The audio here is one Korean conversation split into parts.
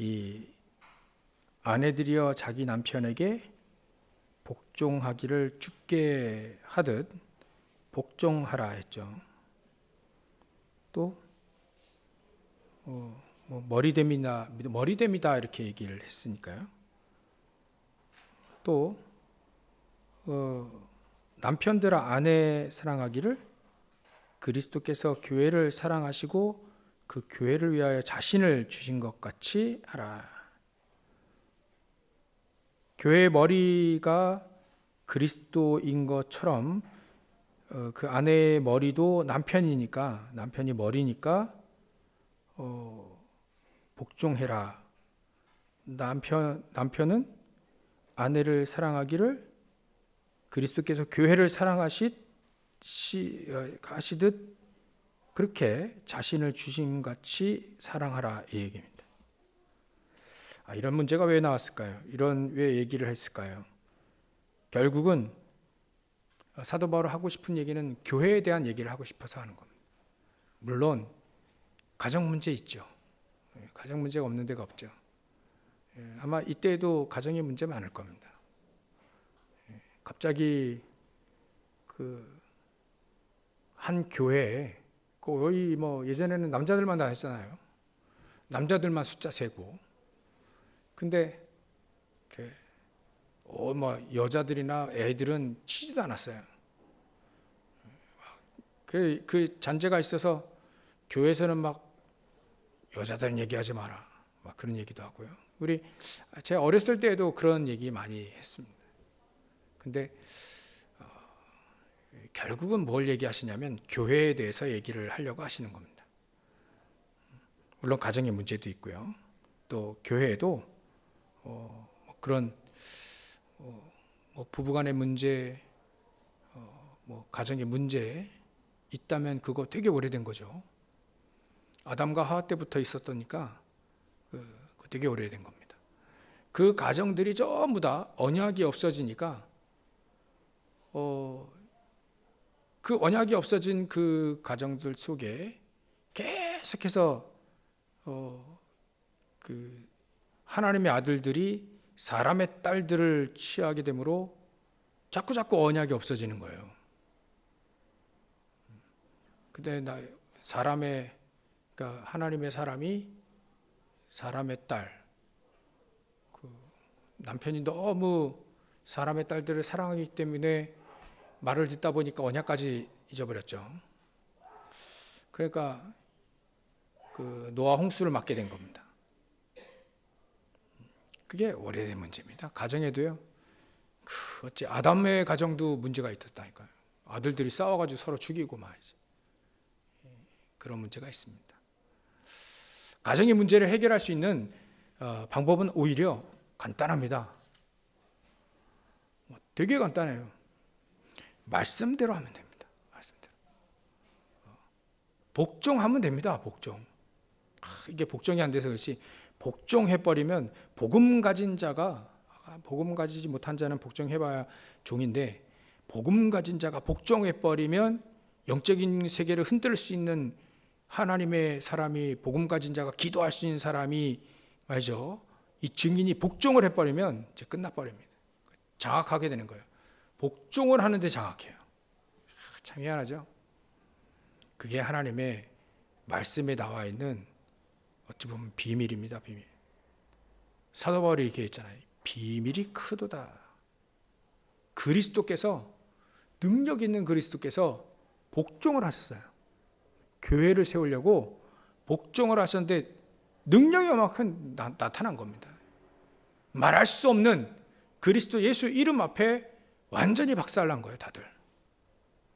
이 아내들이여 자기 남편에게 복종하기를 주께 하듯 복종하라 했죠. 또 머리됨이다 이렇게 얘기를 했으니까요. 또 남편들아 아내 사랑하기를 그리스도께서 교회를 사랑하시고 그 교회를 위하여 자신을 주신 것 같이 하라. 교회의 머리가 그리스도인 것처럼 그 아내의 머리도 남편이 머리니까 복종해라. 남편은 아내를 사랑하기를 그리스도께서 교회를 사랑하시듯 그렇게 자신을 주신 같이 사랑하라 이 얘기입니다. 이런 문제가 왜 나왔을까요? 왜 얘기를 했을까요? 결국은 사도 바울이 하고 싶은 얘기는 교회에 대한 얘기를 하고 싶어서 하는 겁니다. 물론 가정 문제 있죠. 가정 문제가 없는 데가 없죠. 아마 이때에도 가정의 문제 많을 겁니다. 갑자기 한 교회에 거의 예전에는 남자들만 다 했잖아요. 남자들만 숫자 세고. 근데 여자들이나 애들은 치지도 않았어요. 그 잔재가 있어서 교회에서는 여자들은 얘기하지 마라 그런 얘기도 하고요. 제가 어렸을 때에도 그런 얘기 많이 했습니다. 근데 결국은 뭘 얘기하시냐면 교회에 대해서 얘기를 하려고 하시는 겁니다. 물론 가정의 문제도 있고요. 또 교회에도 그런 부부간의 문제, 가정의 문제 있다면 그거 되게 오래된 거죠. 아담과 하와 때부터 있었다니까 되게 오래된 겁니다. 그 가정들이 전부 다 언약이 없어지니까 그 언약이 없어진 그 가정들 속에 계속해서 하나님의 아들들이 사람의 딸들을 취하게 되므로 자꾸 언약이 없어지는 거예요. 근데 하나님의 사람이 사람의 딸, 남편이 너무 사람의 딸들을 사랑하기 때문에 말을 듣다 보니까 언약까지 잊어버렸죠. 그러니까 노아 홍수를 맞게 된 겁니다. 그게 오래된 문제입니다. 가정에도요. 어째 아담의 가정도 문제가 있었다니까요. 아들들이 싸워가지고 서로 죽이고 말이지. 그런 문제가 있습니다. 가정의 문제를 해결할 수 있는 방법은 오히려 간단합니다. 되게 간단해요. 말씀대로 하면 됩니다. 말씀대로. 복종하면 됩니다. 복종. 이게 복종이 안 돼서 그렇지 복종해버리면 복음 가지지 못한 자는 복종해봐야 종인데 복음 가진 자가 복종해버리면 영적인 세계를 흔들 수 있는 하나님의 사람이 복음 가진 자가 기도할 수 있는 사람이 말이죠. 이 증인이 복종을 해버리면 이제 끝나버립니다. 장악하게 되는 거예요. 복종을 하는데 장악해요. 참 희한하죠. 그게 하나님의 말씀에 나와 있는 어찌 보면 비밀입니다. 비밀. 사도 바울이 이렇게 했잖아요. 비밀이 크도다. 능력 있는 그리스도께서 복종을 하셨어요. 교회를 세우려고 복종을 하셨는데 능력이 얼마큼 나타난 겁니다. 말할 수 없는 그리스도 예수 이름 앞에 완전히 박살난 거예요. 다들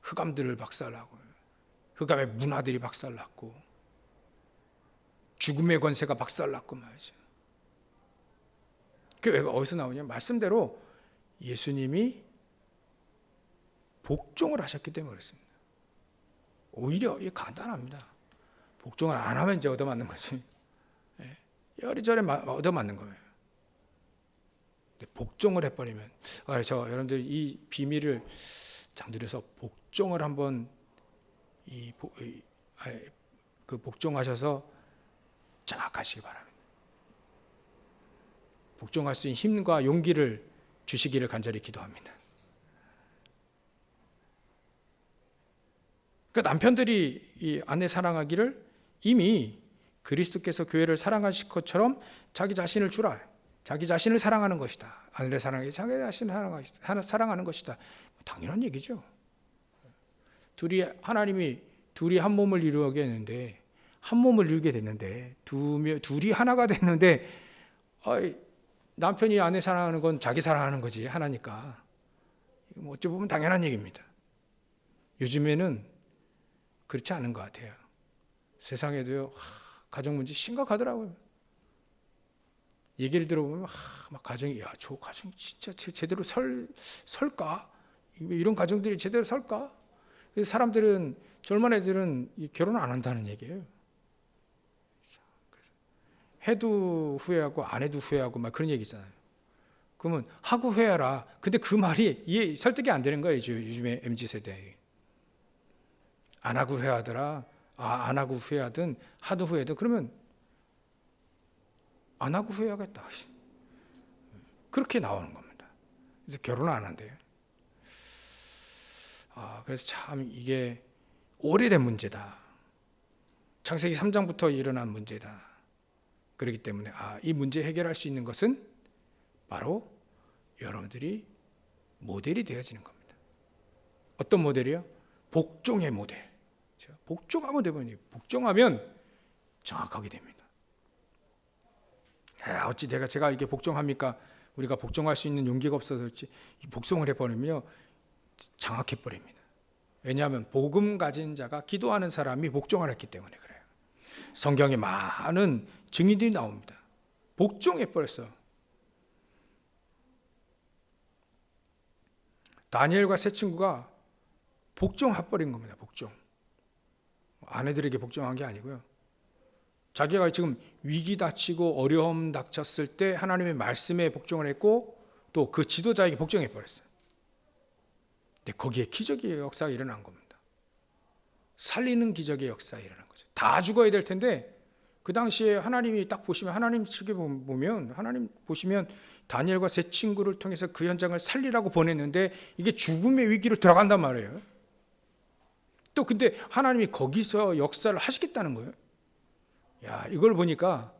흑암들을 박살나고 흑암의 문화들이 박살났고 죽음의 권세가 박살났고 말이죠. 그게 어디서 나오냐? 말씀대로 예수님이 복종을 하셨기 때문에 그렇습니다. 오히려 이게 간단합니다. 복종을 안 하면 이제 얻어맞는 거지. 이리저리 얻어맞는 거예요. 근데 복종을 해버리면, 여러분들 이 비밀을 잠들여서 복종을 한번 복종하셔서 장악하시기 바랍니다. 복종할 수 있는 힘과 용기를 주시기를 간절히 기도합니다. 그러니까 남편들이 이 아내 사랑하기를 이미 그리스도께서 교회를 사랑하실 것처럼 자기 자신을 주라. 자기 자신을 사랑하는 것이다. 아내를 사랑해 자기 자신을 사랑하는 것이다. 당연한 얘기죠. 하나님이 둘이 한 몸을 이루게 했는데, 한 몸을 이루게 됐는데, 둘이 하나가 됐는데, 남편이 아내 사랑하는 건 자기 사랑하는 거지, 하나니까. 어찌 보면 당연한 얘기입니다. 요즘에는 그렇지 않은 것 같아요. 세상에도요, 가정 문제 심각하더라고요. 얘기를 들어보면 막 가정이, 야, 저 가정이 진짜 제대로 설까? 이런 가정들이 제대로 설까? 그래서 사람들은, 젊은 애들은 결혼 안 한다는 얘기예요. 해도 후회하고 안 해도 후회하고 막 그런 얘기잖아요. 그러면 하고 후회하라. 근데 그 말이 설득이 안 되는 거예요. 요즘에 MZ세대에. 안 하고 후회하더라. 안 하고 후회하든 하도 후회하든 그러면 안 하고 후회하겠다. 그렇게 나오는 겁니다. 그래서 결혼을 안 한대요. 그래서 참 이게 오래된 문제다. 창세기 3장부터 일어난 문제다. 그렇기 때문에 이 문제 해결할 수 있는 것은 바로 여러분들이 모델이 되어지는 겁니다. 어떤 모델이요? 복종의 모델. 복종하면 되면 복종하면 정확하게 됩니다. 어찌 제가 이게 복종합니까? 우리가 복종할 수 있는 용기가 없어서 그렇지 복종을 해버리면 장악해 버립니다. 왜냐하면 복음 가진 자가 기도하는 사람이 복종을 했기 때문에 그래요. 성경에 많은 증인들이 나옵니다. 복종해 버렸어. 다니엘과 세 친구가 복종해 버린 겁니다. 복종. 아내들에게 복종한 게 아니고요. 자기가 지금 위기 닥치고 어려움 닥쳤을 때 하나님의 말씀에 복종을 했고 또 그 지도자에게 복종해 버렸어요. 근데 거기에 기적의 역사가 일어난 겁니다. 살리는 기적의 역사가 일어난 거죠. 다 죽어야 될 텐데 그 당시에 하나님이 딱 보시면 하나님 측에 보면 하나님 보시면 다니엘과 세 친구를 통해서 그 현장을 살리라고 보냈는데 이게 죽음의 위기로 들어간단 말이에요. 또 근데 하나님이 거기서 역사를 하시겠다는 거예요. 이걸 보니까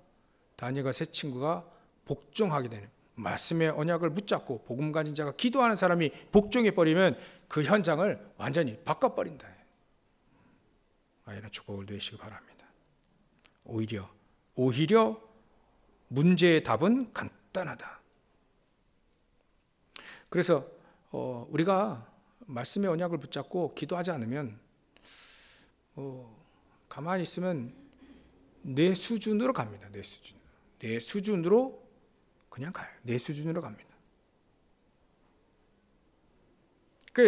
다니엘과 세 친구가 복종하게 되는 말씀의 언약을 붙잡고 복음 가진 자가 기도하는 사람이 복종해 버리면 그 현장을 완전히 바꿔버린다. 이런 축복을 누리시기 바랍니다. 오히려 문제의 답은 간단하다. 그래서 우리가 말씀의 언약을 붙잡고 기도하지 않으면 가만히 있으면 내 수준으로 갑니다. 내 수준으로 그냥 가요. 내 수준으로 갑니다.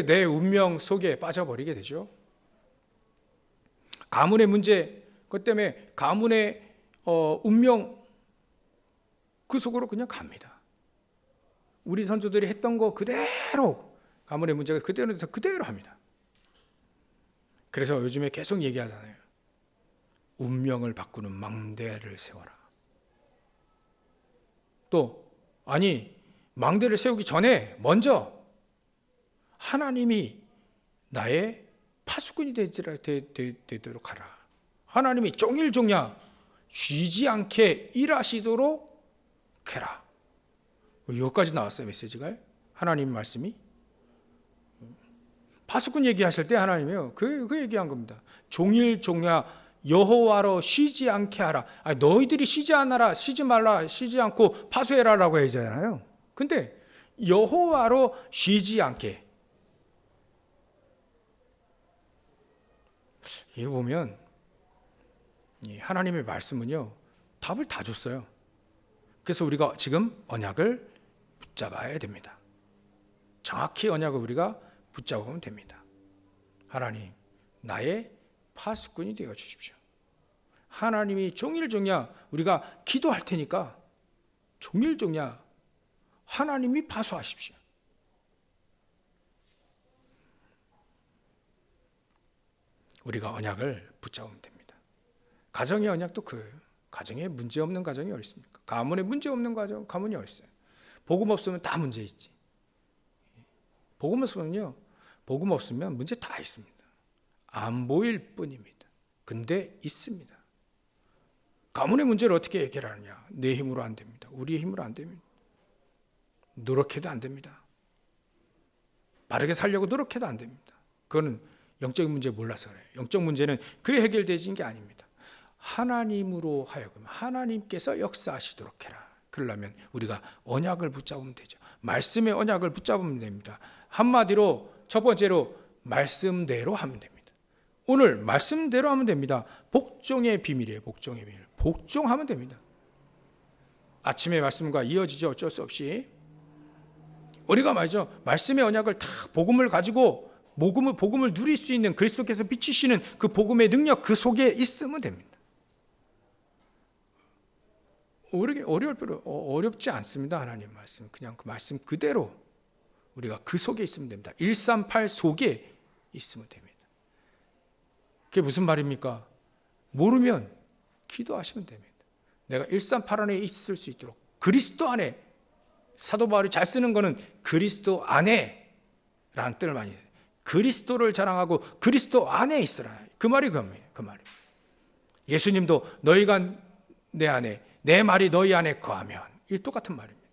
내 운명 속에 빠져버리게 되죠. 가문의 문제, 그것 때문에 가문의 운명 그 속으로 그냥 갑니다. 우리 선조들이 했던 거 그대로 가문의 문제가 그대로 합니다. 그래서 요즘에 계속 얘기하잖아요. 운명을 바꾸는 망대를 세워라. 또 망대를 세우기 전에 먼저 하나님이 나의 파수꾼이 되도록 하라. 하나님이 종일종야 쉬지 않게 일하시도록 해라. 여기까지 나왔어요. 메시지가. 하나님 말씀이 파수꾼 얘기하실 때 하나님이요 그 얘기한 겁니다. 종일종야 여호와로 쉬지 않게 하라. 너희들이 쉬지 않아라, 쉬지 말라, 쉬지 않고 파수해라라고 하잖아요. 근데 여호와로 쉬지 않게. 이거 보면 하나님의 말씀은요 답을 다 줬어요. 그래서 우리가 지금 언약을 붙잡아야 됩니다. 정확히 언약을 우리가 붙잡으면 됩니다. 하나님, 나의 파수꾼이 되어 주십시오. 하나님이 종일종야 우리가 기도할 테니까 종일종야 하나님이 파수하십시오. 우리가 언약을 붙잡으면 됩니다. 가정의 언약도 그래요. 가정에 문제 없는 가정이 어디 있습니까? 가문에 문제 없는 가문이 어디 있어요? 복음 없으면 다 문제 있지. 복음 없으면 문제 다 있습니다. 안 보일 뿐입니다. 근데 있습니다. 가문의 문제를 어떻게 해결하느냐? 내 힘으로 안 됩니다. 우리의 힘으로 안 됩니다. 노력해도 안 됩니다. 바르게 살려고 노력해도 안 됩니다. 그거는 영적인 문제 몰라서 그래요. 영적 문제는 그래 해결되는 게 아닙니다. 하나님으로 하여금 하나님께서 역사하시도록 해라. 그러려면 우리가 언약을 붙잡으면 되죠. 말씀의 언약을 붙잡으면 됩니다. 한마디로 첫 번째로 말씀대로 하면 됩니다. 오늘 말씀대로 하면 됩니다. 복종의 비밀이에요. 복종의 비밀. 복종하면 됩니다. 아침의 말씀과 이어지죠. 어쩔 수 없이. 우리가 말이죠. 말씀의 언약을 다 복음을 가지고 복음을 누릴 수 있는 그리스도께서 비추시는 그 복음의 능력 그 속에 있으면 됩니다. 어렵지 않습니다. 하나님 말씀. 그냥 그 말씀 그대로 우리가 그 속에 있으면 됩니다. 138 속에 있으면 됩니다. 그게 무슨 말입니까? 모르면 기도하시면 됩니다. 내가 138 안에 있을 수 있도록 그리스도 안에 사도 바울이 잘 쓰는 거는 그리스도 안에 라는 뜻을 많이 해요. 그리스도를 자랑하고 그리스도 안에 있으라. 그 말이 그 말입니다. 예수님도 너희가 내 안에 내 말이 너희 안에 거하면 이 똑같은 말입니다.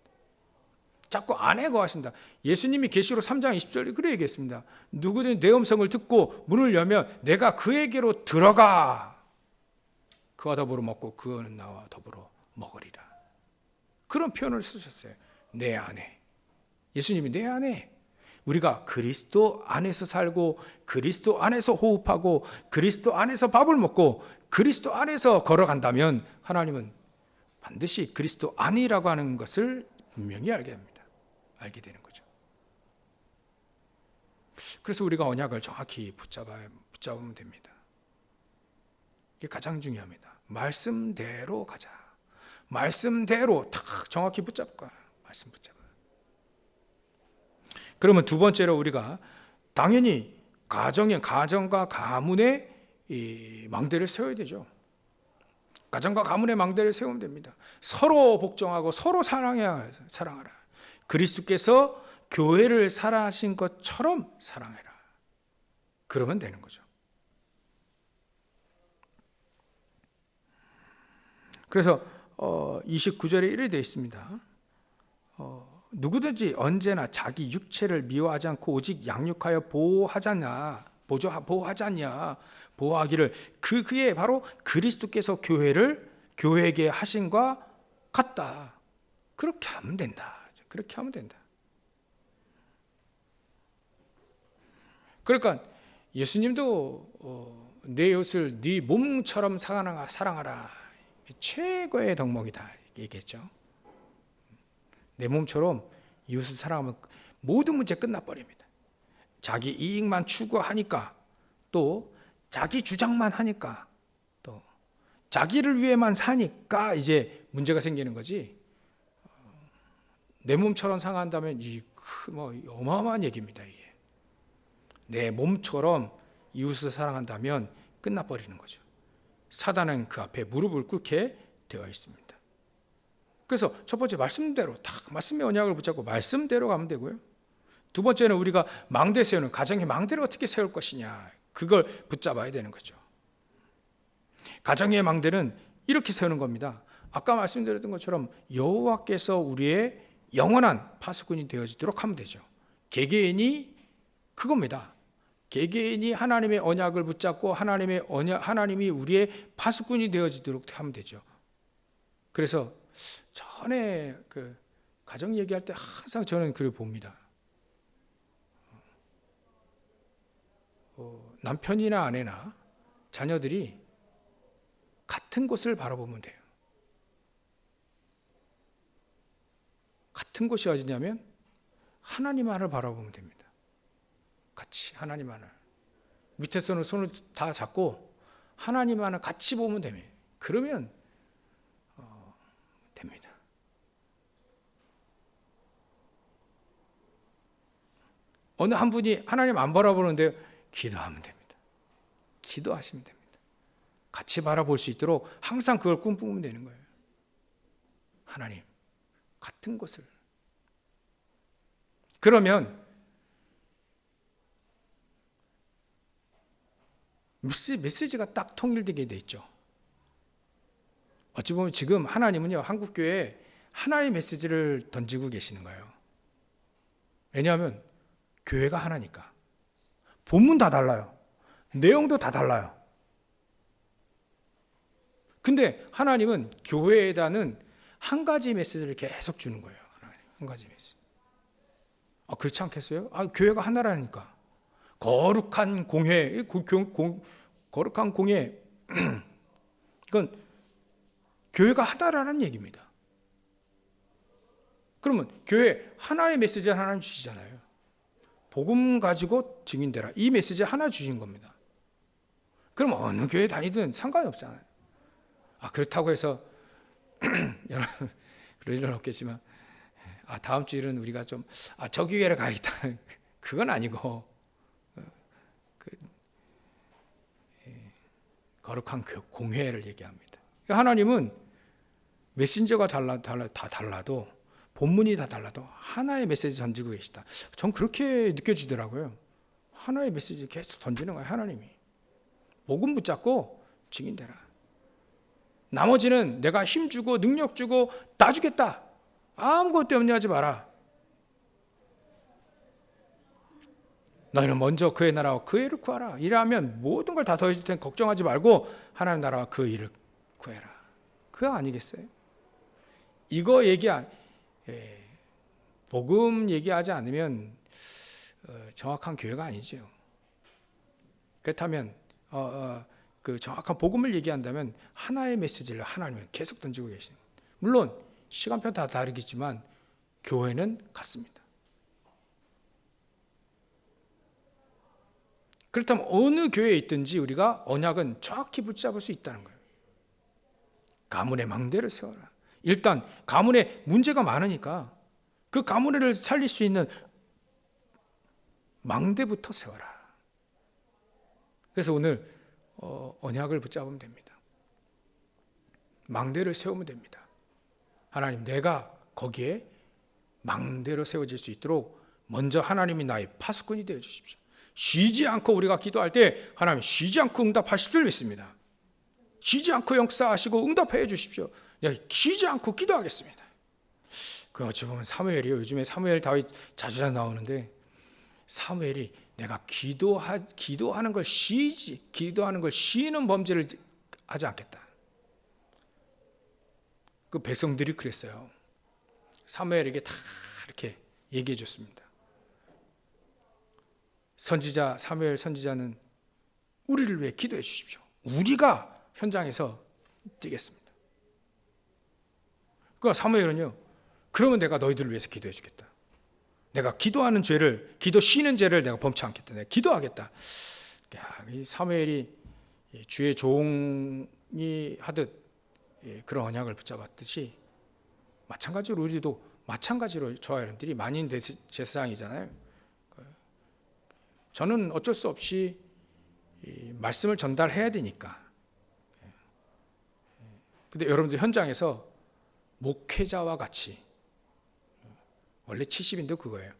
자꾸 안에 거하신다. 예수님이 계시록 3장 20절에 그래 얘기했습니다. 누구든 내 음성을 듣고 문을 열면 내가 그에게로 들어가 그와 더불어 먹고 그는 나와 더불어 먹으리라. 그런 표현을 쓰셨어요. 내 안에. 예수님이 내 안에. 우리가 그리스도 안에서 살고 그리스도 안에서 호흡하고 그리스도 안에서 밥을 먹고 그리스도 안에서 걸어간다면 하나님은 반드시 그리스도 안이라고 하는 것을 분명히 알게 됩니다. 알게 되는 거죠. 그래서 우리가 언약을 정확히 붙잡으면 됩니다. 이게 가장 중요합니다. 말씀대로 가자. 말씀대로 딱 정확히 붙잡고 말씀 붙잡아요. 그러면 두 번째로 우리가 당연히 가정과 가문의 이 망대를 세워야 되죠. 가정과 가문의 망대를 세우면 됩니다. 서로 복종하고 서로 사랑하라. 그리스도께서 교회를 사랑하신 것처럼 사랑해라. 그러면 되는 거죠. 그래서 29절에 이렇게 되어 있습니다. 누구든지 언제나 자기 육체를 미워하지 않고 오직 양육하여 보호하기를 그게 바로 그리스도께서 교회에게 하신과 같다. 그렇게 하면 된다. 그러니까 예수님도 내 이웃을 네 몸처럼 사랑하라. 최고의 덕목이다 얘기했죠. 내 몸처럼 이웃을 사랑하면 모든 문제 끝나버립니다. 자기 이익만 추구하니까 또 자기 주장만 하니까 또 자기를 위해만 사니까 이제 문제가 생기는 거지. 내 몸처럼 상한다면 어마어마한 얘기입니다. 이게 내 몸처럼 이웃을 사랑한다면 끝나버리는 거죠. 사단은 그 앞에 무릎을 꿇게 되어 있습니다. 그래서 첫 번째 말씀대로 딱 말씀의 언약을 붙잡고 말씀대로 가면 되고요. 두 번째는 우리가 망대 세우는 가정의 망대를 어떻게 세울 것이냐 그걸 붙잡아야 되는 거죠. 가정의 망대는 이렇게 세우는 겁니다. 아까 말씀드렸던 것처럼 여호와께서 우리의 영원한 파수꾼이 되어지도록 하면 되죠. 개개인이 그겁니다. 개개인이 하나님의 언약을 붙잡고 하나님이 우리의 파수꾼이 되어지도록 하면 되죠. 그래서 전에 그 가정 얘기할 때 항상 저는 그걸 봅니다. 남편이나 아내나 자녀들이 같은 곳을 바라보면 돼요. 같은 곳이 어디냐면 하나님 하나를 바라보면 됩니다. 같이 하나님 하나를. 밑에서는 손을 다 잡고 하나님 하나 같이 보면 됩니다. 그러면 됩니다. 어느 한 분이 하나님 안 바라보는데 기도하면 됩니다. 기도하시면 됩니다. 같이 바라볼 수 있도록 항상 그걸 꿈꾸면 되는 거예요. 하나님, 같은 것을. 그러면 메시지가 딱 통일되게 돼 있죠. 어찌 보면 지금 하나님은요, 한국교회에 하나의 메시지를 던지고 계시는 거예요. 왜냐하면 교회가 하나니까. 본문 다 달라요. 내용도 다 달라요. 근데 하나님은 교회에다는 한 가지 메시지를 계속 주는 거예요. 한 가지 메시지. 그렇지 않겠어요? 교회가 하나라니까. 거룩한 공회, 거룩한 공회. 이건 교회가 하나라는 얘기입니다. 그러면 교회 하나의 메시지 하나님 주시잖아요. 복음 가지고 증인되라. 이 메시지 하나 주신 겁니다. 그럼 어느 교회 다니든 상관이 없잖아요. 그렇다고 해서 여러분 그럴 일은 없겠지만 다음 주일은 우리가 좀 저 교회를 가야겠다. 그건 아니고 거룩한 그 공회를 얘기합니다. 하나님은 메신저가 다 달라도 본문이 다 달라도 하나의 메시지 던지고 계시다. 전 그렇게 느껴지더라고요. 하나의 메시지 계속 던지는 거예요. 하나님이. 복음 붙잡고 증인되라. 나머지는 내가 힘주고 능력 주고 다 주겠다. 아무것도 염려하지 마라. 너희는 먼저 그의 나라와 그 일을 구하라. 이러면 모든 걸 다 더해줄 테니 걱정하지 말고 하나님 나라와 그 일을 구해라. 그거 아니겠어요? 이거 복음 얘기하지 않으면 정확한 교회가 아니죠. 그렇다면 그 정확한 복음을 얘기한다면 하나의 메시지를 하나님은 계속 던지고 계시는. 물론 시간표 다 다르겠지만 교회는 같습니다. 그렇다면 어느 교회에 있든지 우리가 언약은 정확히 붙잡을 수 있다는 거예요. 가문의 망대를 세워라. 일단 가문에 문제가 많으니까 그 가문을 살릴 수 있는 망대부터 세워라. 그래서 오늘 언약을 붙잡으면 됩니다. 망대를 세우면 됩니다. 하나님, 내가 거기에 망대로 세워질 수 있도록 먼저 하나님이 나의 파수꾼이 되어 주십시오. 쉬지 않고 우리가 기도할 때 하나님 쉬지 않고 응답하실 줄 믿습니다. 쉬지 않고 역사하시고 응답해 주십시오. 쉬지 않고 기도하겠습니다. 그 어찌 보면 사무엘이요. 요즘에 사무엘 다윗 자주 나오는데 사무엘이 내가 기도하는 걸 쉬는 범죄를 하지 않겠다. 그 백성들이 그랬어요. 사무엘에게 다 이렇게 얘기해 줬습니다. 선지자 사무엘 선지자는 우리를 위해 기도해 주십시오. 우리가 현장에서 뛰겠습니다. 그러니까 사무엘은요. 그러면 내가 너희들을 위해서 기도해 주겠다. 내가 기도하는 죄를, 기도 쉬는 죄를 내가 범치 않겠다. 내가 기도하겠다. 이 사무엘이 주의 종이 하듯 그런 언약을 붙잡았듯이 마찬가지로 우리도 마찬가지로 저와 여러분들이 만인 제사장이잖아요. 저는 어쩔 수 없이 말씀을 전달해야 되니까. 근데 여러분들 현장에서 목회자와 같이, 원래 70인도 그거예요.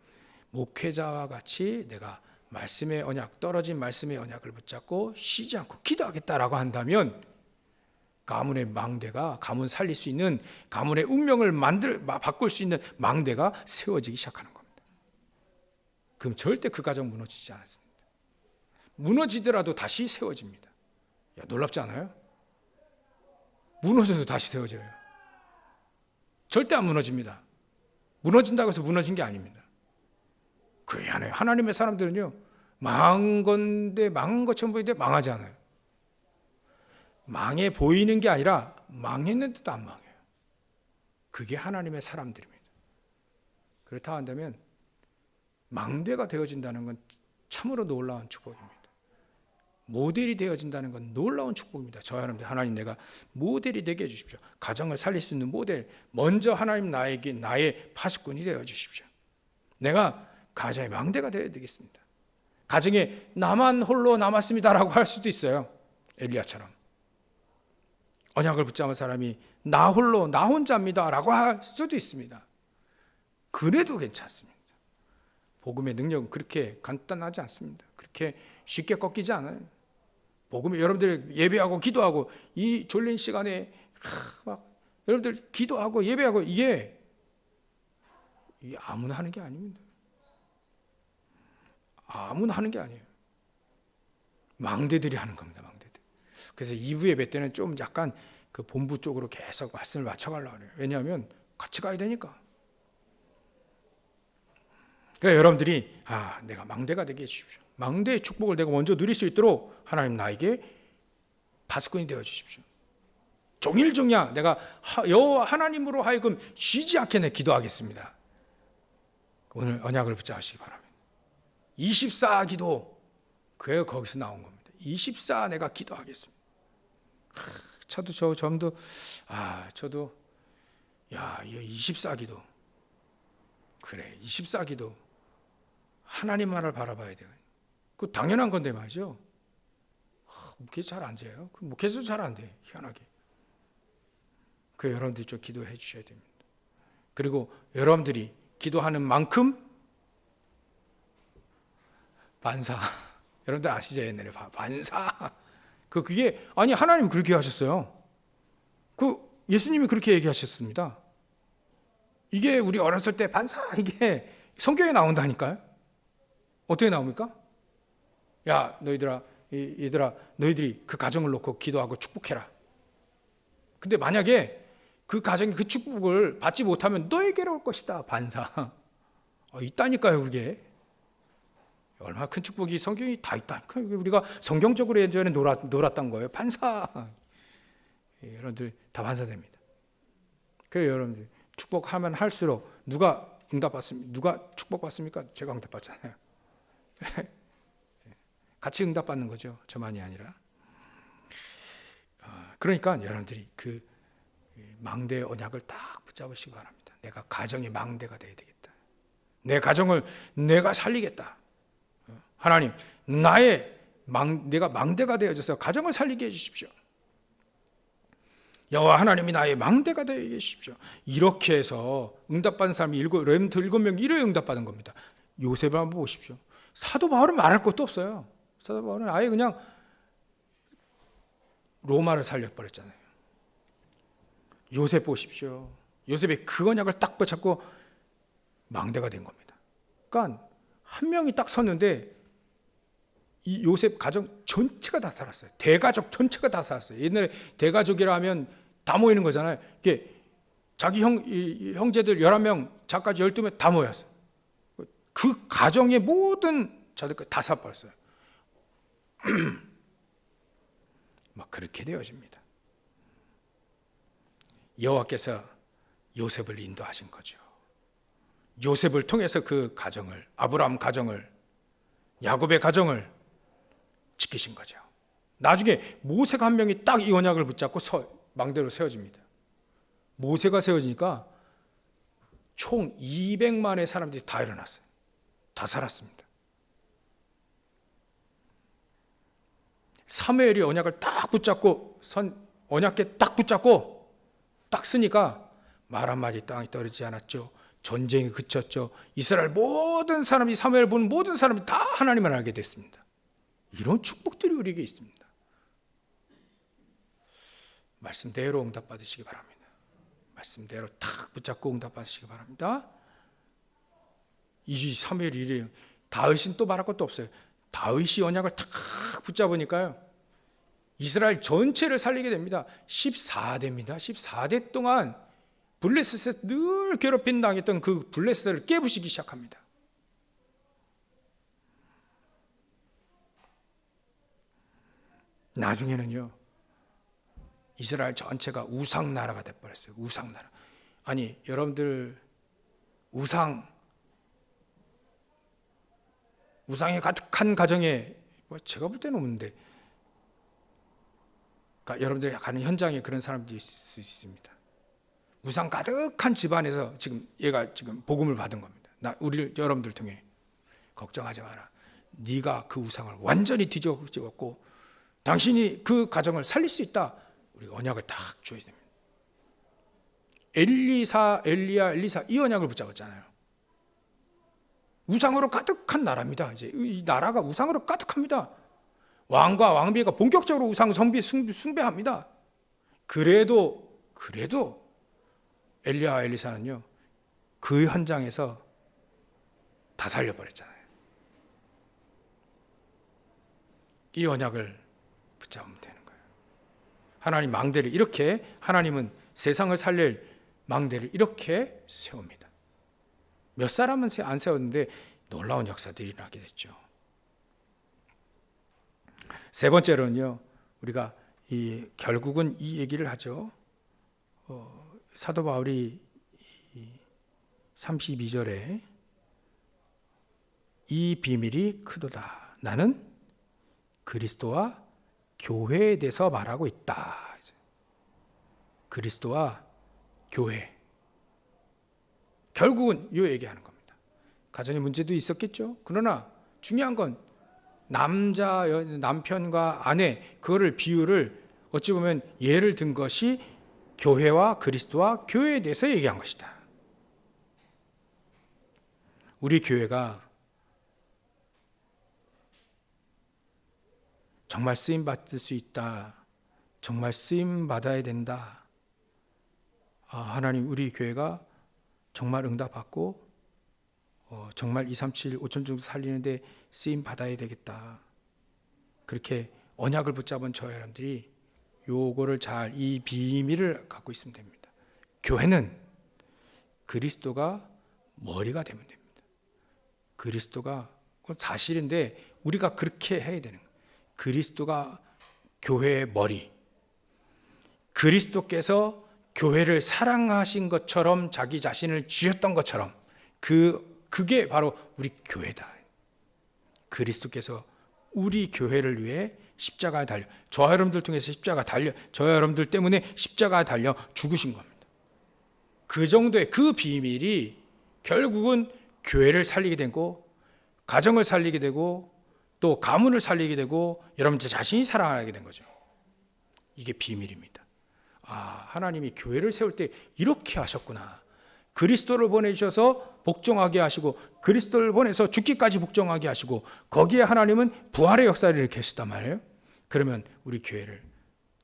목회자와 같이 내가 말씀의 언약, 떨어진 말씀의 언약을 붙잡고 쉬지 않고 기도하겠다라고 한다면 가문의 망대가, 가문 살릴 수 있는, 가문의 운명을 바꿀 수 있는 망대가 세워지기 시작하는 겁니다. 그럼 절대 그 가정 무너지지 않습니다. 무너지더라도 다시 세워집니다. 놀랍지 않아요? 무너져도 다시 세워져요. 절대 안 무너집니다. 무너진다고 해서 무너진 게 아닙니다. 그 안에 하나님의 사람들은요, 망한 것처럼 보이는데 망하지 않아요. 망해 보이는 게 아니라 망했는데도 안 망해요. 그게 하나님의 사람들입니다. 그렇다 한다면 망대가 되어진다는 건 참으로 놀라운 축복입니다. 모델이 되어진다는 건 놀라운 축복입니다. 저와 여러분들, 하나님 내가 모델이 되게 해주십시오. 가정을 살릴 수 있는 모델, 먼저 하나님 나에게 나의 파수꾼이 되어 주십시오. 내가 가정의 망대가 되어야 되겠습니다. 가정에 나만 홀로 남았습니다라고 할 수도 있어요. 엘리야처럼. 언약을 붙잡은 사람이 나 홀로 나 혼자입니다 라고 할 수도 있습니다. 그래도 괜찮습니다. 복음의 능력은 그렇게 간단하지 않습니다. 그렇게 쉽게 꺾이지 않아요. 복음이 여러분들 예배하고 기도하고 이 졸린 시간에 막 여러분들 기도하고 예배하고 이게 아무나 하는 게 아닙니다. 아무나 하는 게 아니에요. 망대들이 하는 겁니다. 망대들. 그래서 2부 예배 때는 좀 약간 그 본부 쪽으로 계속 말씀을 맞춰가려고 해요. 왜냐하면 같이 가야 되니까. 그러니까 여러분들이 내가 망대가 되게 해주십시오. 망대의 축복을 내가 먼저 누릴 수 있도록 하나님 나에게 파수꾼이 되어 주십시오. 종일종야 내가 여호와 하나님으로 하여금 쉬지 않게 내 기도하겠습니다. 오늘 언약을 붙잡으시기 바랍니다. 24 기도, 그게 거기서 나온 겁니다. 24 내가 기도하겠습니다. 저도 이 24 기도, 그래 24 기도 하나님만을 바라봐야 돼요. 그 당연한 건데 말이죠. 목회에서 잘 안 돼요. 그 목회에서 잘 안 돼. 희한하게. 그 여러분들이 좀 기도해 주셔야 됩니다. 그리고 여러분들이 기도하는 만큼 반사. 여러분들 아시죠? 옛날에 반사. 그게 아니 하나님 그렇게 하셨어요. 그 예수님이 그렇게 얘기하셨습니다. 이게 우리 어렸을 때 반사 이게 성경에 나온다니까요. 어떻게 나옵니까? 야 너희들아 얘들아 너희들이 그 가정을 놓고 기도하고 축복해라. 근데 만약에 그 가정이 그 축복을 받지 못하면 너에게로 올 것이다. 반사. 있다니까요. 그게 얼마나 큰 축복이 성경이 다 있다니까요. 우리가 성경적으로 예전에 놀았던 거예요. 반사. 여러분들 다 반사됩니다. 그래서 여러분들 축복하면 할수록 누가 응답받습니까? 누가 축복받습니까? 제가 응답받잖아요. 같이 응답받는 거죠. 저만이 아니라. 그러니까 여러분들이 그 망대의 언약을 딱 붙잡으시기 바랍니다. 내가 가정의 망대가 되어야 되겠다. 내 가정을 내가 살리겠다. 하나님, 내가 망대가 되어져서 가정을 살리게 해주십시오. 여호와 하나님이 나의 망대가 되게 해주십시오. 이렇게 해서 응답받은 사람이 렘넌트 7명이 이래 응답받은 겁니다. 요셉을 한번 보십시오. 사도 바울은 말할 것도 없어요. 사도 바울은 아예 그냥 로마를 살려버렸잖아요. 요셉 보십시오. 요셉이 그 언약을 딱 붙잡고 망대가 된 겁니다. 그러니까 한 명이 딱 섰는데 이 요셉 가정 전체가 다 살았어요. 대가족 전체가 다 살았어요. 옛날에 대가족이라 하면 다 모이는 거잖아요. 이게 자기 형제들 11명, 자까지 12명 다 모였어요. 그 가정의 모든 자들까지 다 살아버렸어요. 막 그렇게 되어집니다. 여호와께서 요셉을 인도하신 거죠. 요셉을 통해서 그 가정을, 아브라함 가정을, 야곱의 가정을 지키신 거죠. 나중에 모세가 한 명이 딱 이 언약을 붙잡고 망대로 세워집니다. 모세가 세워지니까 총 200만의 사람들이 다 일어났어요. 다 살았습니다. 사무엘이 언약을 딱 붙잡고 언약궤 딱 붙잡고 딱 쓰니까 말 한마디 땅이 떨어지지 않았죠. 전쟁이 그쳤죠. 이스라엘 모든 사람이, 사무엘 보는 모든 사람이 다 하나님을 알게 됐습니다. 이런 축복들이 우리에게 있습니다. 말씀대로 응답받으시기 바랍니다. 말씀대로 탁 붙잡고 응답받으시기 바랍니다. 이 사무엘이 이래요. 다윗은 또 말할 것도 없어요. 다윗이 언약을 탁 붙잡으니까요, 이스라엘 전체를 살리게 됩니다. 14대입니다. 14대 동안 블레셋에 늘 괴롭힘 당했던 그 블레셋을 깨부시기 시작합니다. 나중에는요, 이스라엘 전체가 우상나라가 돼버렸어요. 우상나라. 아니 여러분들 우상이 가득한 가정에 제가 볼 때는 없는데, 그러니까 여러분들이 가는 현장에 그런 사람들이 있을 수 있습니다. 우상 가득한 집안에서 얘가 지금 복음을 받은 겁니다. 여러분들 통해. 걱정하지 마라. 네가 그 우상을 완전히 뒤집었고 당신이 그 가정을 살릴 수 있다. 우리가 언약을 딱 줘야 됩니다. 엘리사, 엘리야, 엘리사 이 언약을 붙잡았잖아요. 우상으로 가득한 나라입니다. 이제 이 나라가 우상으로 가득합니다. 왕과 왕비가 본격적으로 우상 숭배합니다. 그래도 엘리야와 엘리사는요, 그 현장에서 다 살려버렸잖아요. 이 언약을 붙잡으면 되는 거예요. 하나님 망대를 이렇게, 하나님은 세상을 살릴 망대를 이렇게 세웁니다. 몇 사람은 안 세웠는데 놀라운 역사들이 일어나게 됐죠. 세 번째로는요, 우리가 결국은 이 얘기를 하죠. 사도 바울이 32절에 이 비밀이 크도다. 나는 그리스도와 교회에 대해서 말하고 있다. 그리스도와 교회. 결국은 이 얘기하는 겁니다. 가정의 문제도 있었겠죠. 그러나 중요한 건 남편과 아내, 그거를 비유를 어찌 보면 예를 든 것이 교회와 그리스도와 교회에 대해서 얘기한 것이다. 우리 교회가 정말 쓰임 받을 수 있다. 정말 쓰임 받아야 된다. 하나님, 우리 교회가 정말 응답받고 정말 237, 5천 정도 살리는데 쓰임 받아야 되겠다. 그렇게 언약을 붙잡은 저 여러분들이 요거를 잘, 이 비밀을 갖고 있으면 됩니다. 교회는 그리스도가 머리가 되면 됩니다. 그리스도가 사실인데 우리가 그렇게 해야 되는 거예요. 그리스도가 교회의 머리. 그리스도께서 교회를 사랑하신 것처럼 자기 자신을 주셨던 것처럼 그게 바로 우리 교회다. 그리스도께서 우리 교회를 위해 십자가에 달려, 저와 여러분들 통해서 십자가 달려, 저와 여러분들 때문에 십자가에 달려 죽으신 겁니다. 그 정도의 그 비밀이 결국은 교회를 살리게 되고, 가정을 살리게 되고, 또 가문을 살리게 되고, 여러분 자신이 살아나게 된 거죠. 이게 비밀입니다. 하나님이 교회를 세울 때 이렇게 하셨구나. 그리스도를 보내주셔서 복종하게 하시고, 그리스도를 보내서 죽기까지 복종하게 하시고, 거기에 하나님은 부활의 역사를 이렇게 하셨단 말이에요. 그러면 우리 교회를,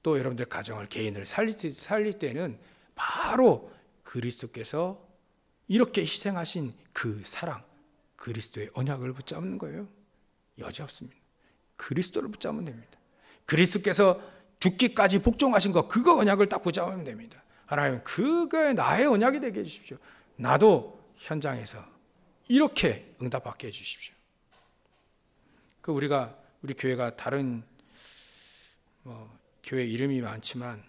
또 여러분들 가정을, 개인을 살릴 때는 바로 그리스도께서 이렇게 희생하신 그 사랑, 그리스도의 언약을 붙잡는 거예요. 여지 없습니다. 그리스도를 붙잡으면 됩니다. 그리스도께서 죽기까지 복종하신 거, 그거 언약을 딱 붙잡으면 됩니다. 하나님, 그거에 나의 언약이 되게 해주십시오. 나도 현장에서 이렇게 응답받게 해주십시오. 우리 교회가 다른 교회 이름이 많지만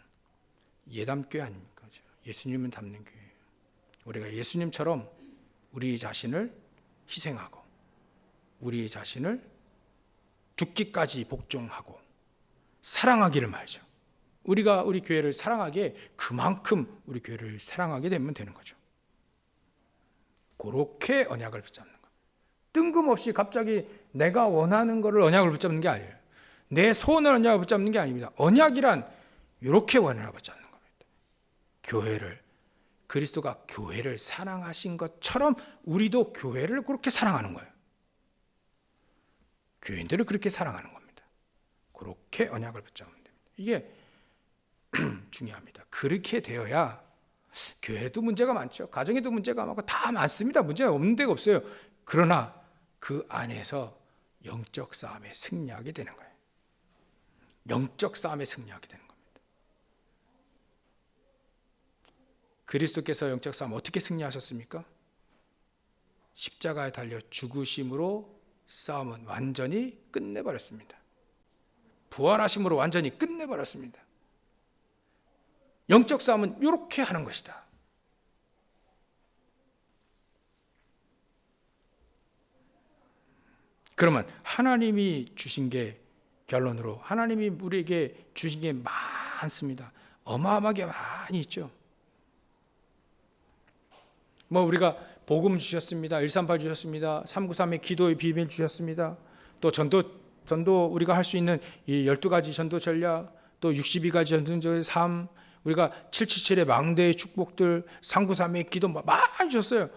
예담교회 아닙니까? 예수님은 닮는 교회예요. 우리가 예수님처럼 우리 자신을 희생하고, 우리 자신을 죽기까지 복종하고 사랑하기를 말죠. 우리가 우리 교회를 사랑하기에 그만큼 우리 교회를 사랑하게 되면 되는 거죠. 그렇게 언약을 붙잡는 거. 뜬금없이 갑자기 내가 원하는 것을 언약을 붙잡는 게 아니에요. 내 소원을 언약을 붙잡는 게 아닙니다. 언약이란 이렇게 언약을 붙잡는 겁니다. 교회를, 그리스도가 교회를 사랑하신 것처럼 우리도 교회를 그렇게 사랑하는 거예요. 교인들을 그렇게 사랑하는 겁니다. 그렇게 언약을 붙잡으면 됩니다. 이게 중요합니다. 그렇게 되어야, 교회도 문제가 많죠. 가정에도 문제가 많고 다 많습니다. 문제가 없는 데가 없어요. 그러나 그 안에서 영적 싸움에 승리하게 되는 거예요. 영적 싸움에 승리하게 되는 겁니다. 그리스도께서 영적 싸움 어떻게 승리하셨습니까? 십자가에 달려 죽으심으로 싸움은 완전히 끝내버렸습니다. 부활하심으로 완전히 끝내버렸습니다. 영적 싸움은 이렇게 하는 것이다. 그러면 하나님이 주신 게, 결론으로 하나님이 우리에게 주신 게 많습니다. 어마어마하게 많이 있죠. 우리가 복음 주셨습니다. 138 주셨습니다. 393의 기도의 비밀 주셨습니다. 또 전도 우리가 할 수 있는 이 12가지 전도 전략, 또 62가지 전승절의 삶, 우리가 777의 망대의 축복들, 상구삼의 기도 많이 주셨어요.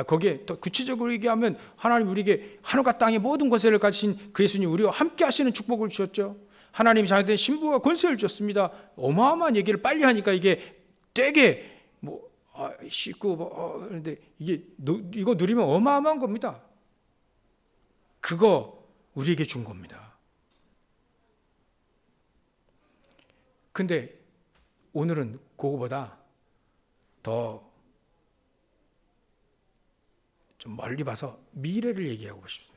거기에 또 구체적으로 얘기하면 하나님 우리에게 하늘과 땅의 모든 권세를 가지신 그 예수님 우리와 함께 하시는 축복을 주셨죠. 하나님 자녀된 신부가 권세를 주셨습니다. 어마어마한 얘기를 빨리 하니까 이게 되게 쉽고 그런데 이거 누리면 어마어마한 겁니다. 그거 우리에게 준 겁니다. 근데 오늘은 그거보다 더 좀 멀리 봐서 미래를 얘기하고 싶어요.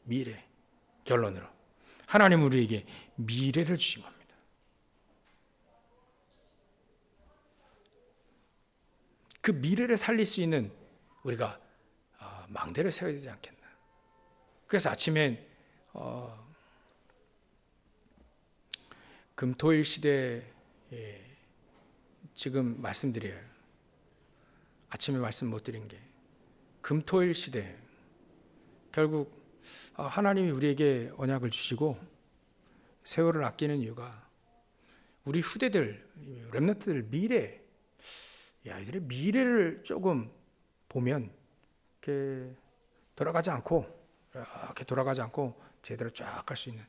미래. 결론으로. 하나님 우리에게 미래를 주신 겁니다. 그 미래를 살릴 수 있는 우리가 망대를 세워야 되지 않겠나. 그래서 아침엔 금토일 시대에 지금 말씀드려요. 아침에 말씀 못 드린 게 금토일 시대, 결국 하나님이 우리에게 언약을 주시고 세월을 아끼는 이유가 우리 후대들, 렘넌트들 미래, 이들의 미래를 조금 보면 이렇게 돌아가지 않고 제대로 쫙 갈 수 있는,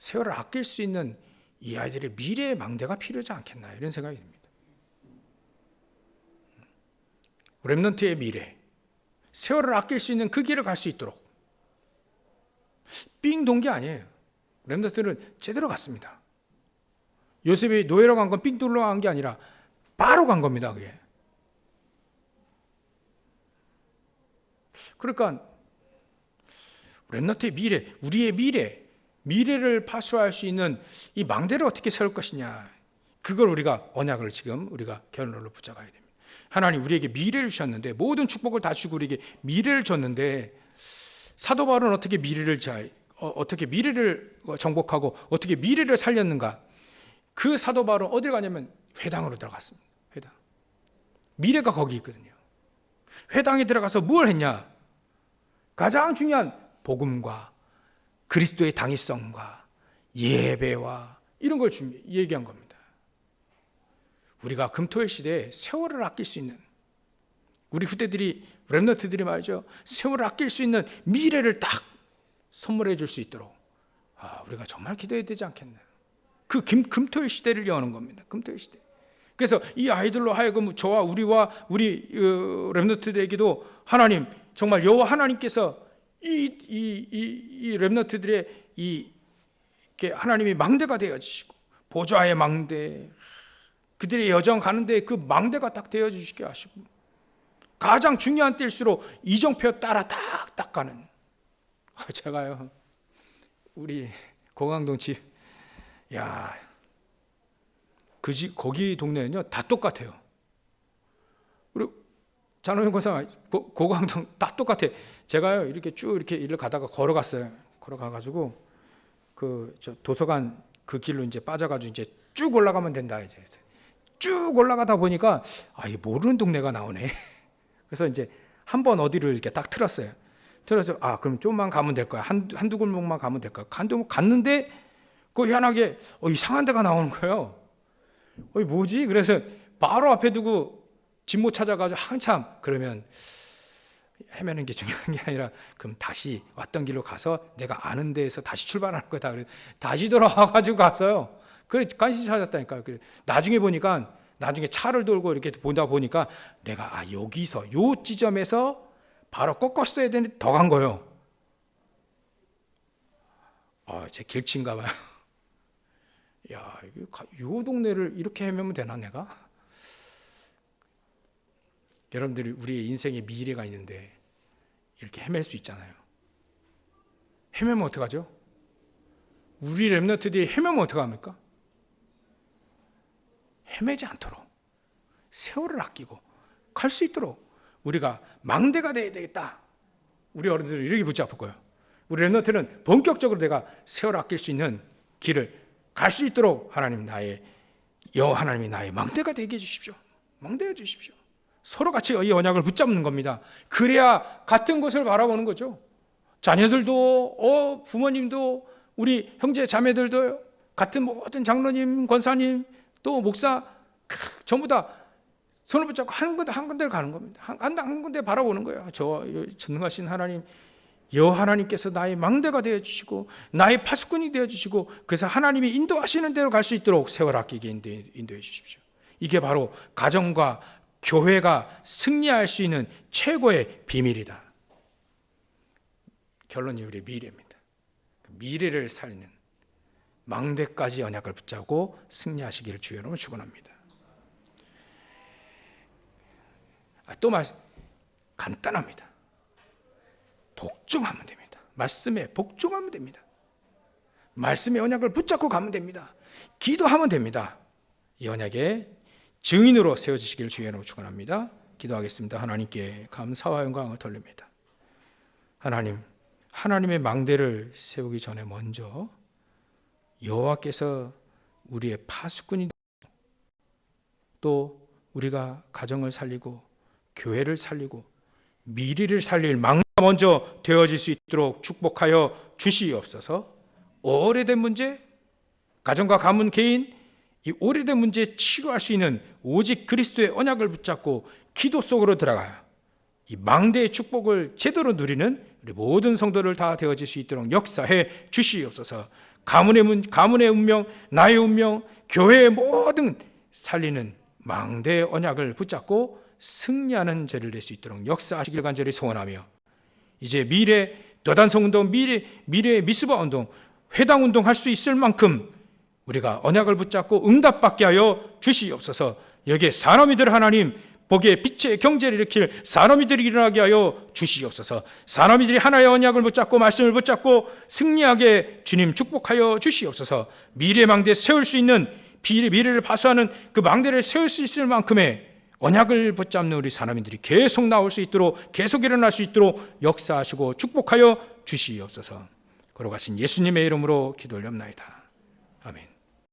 세월을 아낄 수 있는 이 아이들의 미래의 망대가 필요하지 않겠나, 이런 생각이 듭니다. 렘넌트의 미래, 세월을 아낄 수 있는 그 길을 갈 수 있도록 삥 돈 게 아니에요. 렘넌트는 제대로 갔습니다. 요셉이 노예로 간 건 삥 돌러 간 게 아니라 바로 간 겁니다. 그게. 그러니까 렘넌트의 미래, 우리의 미래를 파수할 수 있는 이 망대를 어떻게 세울 것이냐, 그걸 우리가 언약을 지금 우리가 결론으로 붙잡아야 됩니다. 하나님 우리에게 미래를 주셨는데, 모든 축복을 다 주고 우리에게 미래를 줬는데, 사도 바울은 어떻게 미래를 정복하고 어떻게 미래를 살렸는가? 그 사도 바울은 어딜 가냐면 회당으로 들어갔습니다. 회당. 미래가 거기 있거든요. 회당에 들어가서 뭘 했냐? 가장 중요한 복음과 그리스도의 당위성과 예배와 이런 걸 얘기한 겁니다. 우리가 금토일 시대에 세월을 아낄 수 있는, 우리 후대들이, 렘넌트들이 말이죠, 세월을 아낄 수 있는 미래를 딱 선물해 줄 수 있도록 우리가 정말 기도해야 되지 않겠나. 그 금토일 시대를 여는 겁니다. 금토일 시대. 그래서 이 아이들로 하여금 저와 우리 렘넌트들에게도 하나님, 정말 여호와 하나님께서 이 렘넌트들의 이렇게 하나님이 망대가 되어 주시고, 보좌의 망대, 그들의 여정 가는데 그 망대가 딱 되어 주시게 하시고, 가장 중요한 때일수록 이정표 따라 딱 가는. 제가요, 우리 고강동 집, 거기 동네는요 다 똑같아요. 그리고 장로님 권사, 고강동 다 똑같아. 제가요 이렇게 쭉 이렇게 일을 가다가 걸어갔어요. 걸어가가지고 저 도서관 그 길로 이제 빠져가지고 이제 쭉 올라가면 된다. 이제 쭉 올라가다 보니까 이 모르는 동네가 나오네. 그래서 이제 한번 어디를 이렇게 딱 틀었어요. 틀어서 그럼 좀만 가면 될 거야. 한두 골목만 가면 될 거야. 한두 갔는데 그 희한하게 이상한 데가 나오는 거예요. 뭐지? 그래서 바로 앞에 두고 집 못 찾아가지고 한참, 그러면 헤매는 게 중요한 게 아니라 그럼 다시 왔던 길로 가서 내가 아는 데에서 다시 출발하는 거다. 그래서 다시 돌아와가지고 갔어요. 그래 간신히 찾았다니까요. 나중에 차를 돌고 이렇게 보다 보니까 내가 여기서 요 지점에서 바로 꺾었어야 되는데 더 간 거예요. 제 길친가 봐요. 요 동네를 이렇게 헤매면 되나 내가? 여러분들이 우리의 인생에 미래가 있는데 이렇게 헤맬 수 있잖아요. 헤매면 어떡하죠? 우리 렘넌트들이 헤매면 어떡합니까? 헤매지 않도록, 세월을 아끼고 갈 수 있도록 우리가 망대가 돼야 되겠다. 우리 어른들을 이렇게 붙잡을 거예요. 우리 렘넌트는 본격적으로 내가 세월을 아낄 수 있는 길을 갈 수 있도록 하나님이 나의 망대가 되게 해주십시오. 망대해 주십시오. 서로 같이 이 언약을 붙잡는 겁니다. 그래야 같은 것을 바라보는 거죠. 자녀들도, 부모님도, 우리 형제 자매들도 같은 모든 장로님, 권사님, 또 목사 전부 다 손을 붙잡고 한 군데를 가는 겁니다. 한 군데 바라보는 거예요. 저 전능하신 하나님, 여호와 하나님께서 나의 망대가 되어 주시고 나의 파수꾼이 되어 주시고, 그래서 하나님이 인도하시는 대로 갈 수 있도록 세월 아끼게 인도해 주십시오. 이게 바로 가정과 교회가 승리할 수 있는 최고의 비밀이다. 결론이 우리 미래입니다. 미래를 살리는 망대까지 언약을 붙잡고 승리하시기를 주의 이름으로 축원합니다. 또 간단합니다. 복종하면 됩니다. 말씀에 복종하면 됩니다. 말씀의 언약을 붙잡고 가면 됩니다. 기도하면 됩니다. 이 언약의 증인으로 세워지시기를 주의 이름으로 축원합니다. 기도하겠습니다. 하나님께 감사와 영광을 돌립니다. 하나님의 망대를 세우기 전에 먼저 여호와께서 우리의 파수꾼이 되고, 또 우리가 가정을 살리고 교회를 살리고 미래를 살릴 망대가 먼저 되어질 수 있도록 축복하여 주시옵소서. 오래된 문제, 가정과 가문, 개인, 이 오래된 문제에 치료할 수 있는 오직 그리스도의 언약을 붙잡고 기도 속으로 들어가요. 이 망대의 축복을 제대로 누리는 우리 모든 성도를 다 되어질 수 있도록 역사해 주시옵소서. 가문의 운명, 나의 운명, 교회의 모든 살리는 망대의 언약을 붙잡고 승리하는 죄를 낼 수 있도록 역사하시길 간절히 소원하며, 이제 미래 도단성 운동, 미래 미스바 운동, 회당 운동 할 수 있을 만큼 우리가 언약을 붙잡고 응답받게 하여 주시옵소서. 여기에 사람이들 하나님 보기에 빛의 경제를 일으킬 사람이들이 일어나게 하여 주시옵소서. 사람이들이 하나의 언약을 붙잡고 말씀을 붙잡고 승리하게 주님 축복하여 주시옵소서. 미래 망대 세울 수 있는 미래를 파수하는 그 망대를 세울 수 있을 만큼의 언약을 붙잡는 우리 사람들이 계속 나올 수 있도록, 계속 일어날 수 있도록 역사하시고 축복하여 주시옵소서. 걸어가신 예수님의 이름으로 기도 올렵나이다. 아멘.